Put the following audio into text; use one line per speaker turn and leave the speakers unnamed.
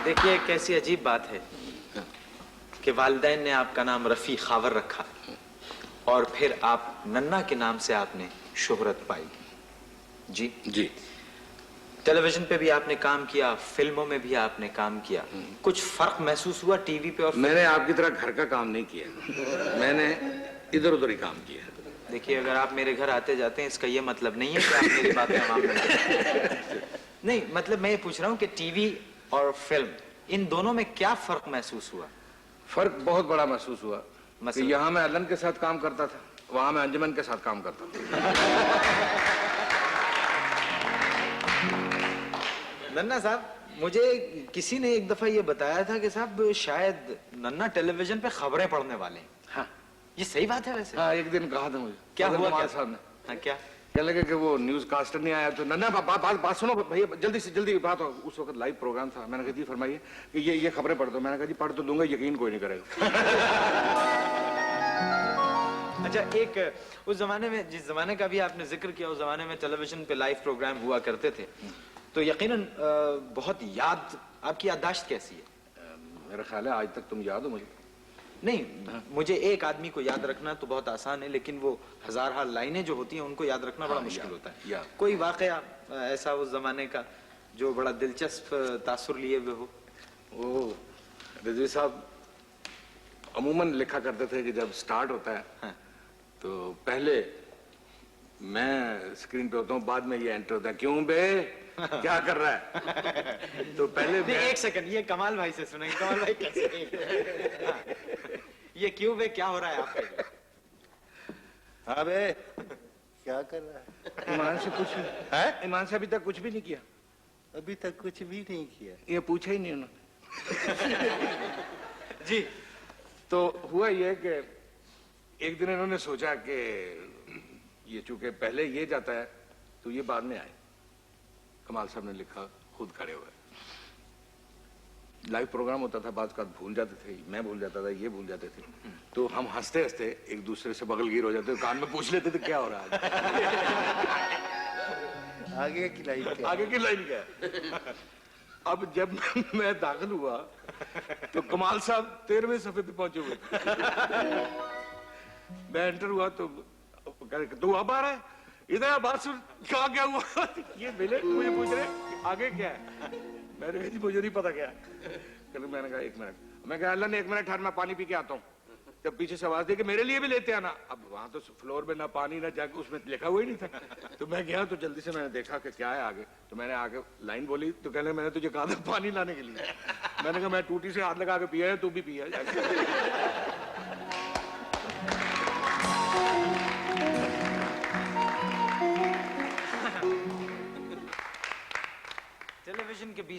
देखिए कैसी अजीब बात है कि वालिदैन ने आपका नाम रफी खावर रखा और फिर आप नन्ना के नाम से आपने शोहरत पाई। जी
जी।
टेलीविजन पे भी आपने काम किया, फिल्मों में भी आपने काम किया, कुछ फर्क महसूस हुआ टीवी पे और
मैंने आपकी तरह घर का काम नहीं किया, मैंने इधर उधर ही काम किया।
देखिए अगर आप मेरे घर आते जाते हैं इसका ये मतलब नहीं है कि आप मेरी बातें आवाम में नहीं, मतलब मैं ये पूछ रहा हूँ कि टीवी और फिल्म इन दोनों में क्या फर्क महसूस हुआ?
फर्क बहुत बड़ा महसूस हुआ कि यहाँ मैं अलन के साथ काम करता था, वहां मैं अंजुमन के साथ काम करता था।
नन्ना साहब, मुझे किसी ने एक दफा ये बताया था कि साहब शायद नन्ना टेलीविजन पे खबरें पढ़ने वाले हैं।
हाँ,
ये सही बात है वैसे?
हाँ, एक दिन कहा था मुझे।
क्या हुआ क्या?
साहब ने
हाँ, क्या
लगे कि वो न्यूज कास्टर नहीं आया तो नन्ना बात सुनो भैया, जल्दी से जल्दी बात हो। उस वक्त लाइव प्रोग्राम था। मैंने कहा जी फरमाइए कि ये खबरें पढ़ दो। मैंने कहा जी पढ़ तो दूंगा, यकीन कोई नहीं करेगा।
अच्छा, एक उस जमाने में, जिस जमाने का भी आपने जिक्र किया, उस जमाने में टेलीविजन पे लाइव प्रोग्राम हुआ करते थे, तो यकीनन बहुत याद, आपकी याददाश्त कैसी है?
मेरा ख्याल है आज तक तुम याद हो मुझे।
नहीं, मुझे एक आदमी को याद रखना तो बहुत आसान है, लेकिन वो हजार लाइनें जो होती हैं उनको याद रखना बड़ा मुश्किल होता है। कोई वाकया ऐसा उस जमाने का जो बड़ा दिलचस्प तासुर लिए हुए हो?
वो रिजवी साहब अमूमन लिखा करते थे कि जब स्टार्ट होता है,
हाँ।
तो पहले मैं स्क्रीन पे होता हूँ, बाद में ये एंटर होता है। क्यों बे, क्या कर रहा है? तो पहले
एक सेकंड, ये कमाल भाई से सुनेंगे। कमाल भाई कैसे? हाँ। ये क्यों बे, क्या हो रहा है आपका?
हाँ बे, क्या कर रहा है?
ईमान से कुछ है? ईमान से अभी तक कुछ भी नहीं किया।
अभी तक कुछ भी नहीं किया।
ये पूछा ही नहीं उन्होंने।
जी।
तो हुआ ये कि एक दिन इन्होंने सोचा कि ये चूंकि पहले ये जाता है तो ये बाद में आए। कमाल साहब ने लिखा खुद खड़े हुए। लाइव प्रोग्राम होता था, बात भूल जाते थे, मैं भूल जाता था, ये भूल जाते थे, तो हम हंसते हंसते एक दूसरे से बगलगीर हो जाते, कान में पूछ लेते थे क्या हो रहा है।
आगे की लाइन क्या?
आगे की लाइन क्या है? अब जब मैं दाखिल हुआ तो कमाल साहब 13वें सफे पे पहुंचे हुए। मैं एंटर हुआ तो तू अब आ रहा है, इधर बात सुन, कहा क्या हुआ? ये मिले मुझे पूछ रहे आगे क्या है? मैंने कहा जी मुझे नहीं पता क्या है। मैंने कहा एक मिनट, मैं कहा अल्लाह ने 1 मिनट ठहर, मैं पानी पी के आता हूँ। जब पीछे से आवाज दी कि मेरे लिए भी लेते आना। अब वहां तो फ्लोर में ना पानी ना जाके उसमें लिखा हुआ ही नहीं था। तो मैं गया तो जल्दी से मैंने देखा कि क्या है आगे, तो मैंने आगे लाइन बोली तो कहने मैंने तुझे कहा था पानी लाने के लिए। मैंने कहा मैं टूटी से हाथ लगा के पिया है, तू भी पिया जाके।
टेलीविजन के बीच